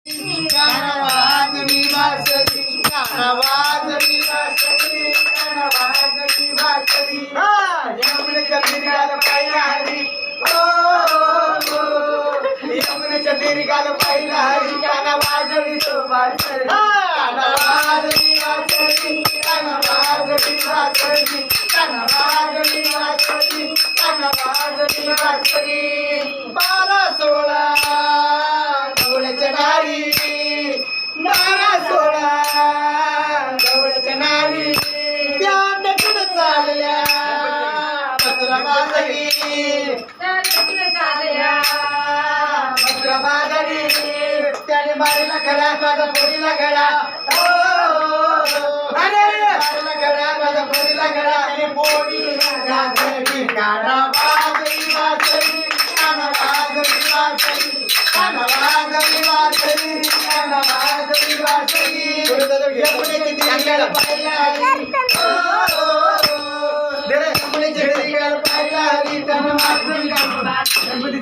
गाणवाजनी वासरी गाणवाजनी वासरी गाणवाजनी वासरी यमुनेच्या तीराला पाहिला हरी यमुनेच्या तीराला पाहिला हरी गाणवाजनी तो वासरी गाणवाजनी वासरी गाणवाजनी वासरी गाणवाजनी वासरी गाणवाजनी वासरी 12-16 गवळ्याच्या नारी 12-16 गवळ्याच्या नारी त्या नटून चालल्या मथुरा बाजारी मथुरा बाजारी त्याने मारीला खडा माझा पोरीला घडा मारीला घडा माझा पोरीला घडा आणि पोरीला घागरी गाणा बाजारी वाजरी गाणा बाजारी वाजरी गाणा बाजारी वाजरी गाणा बाजारी वाजरी यमुनेची तीराला पाहिला हरी यमुनेची तीराला पाहिला हरी तन वाजरी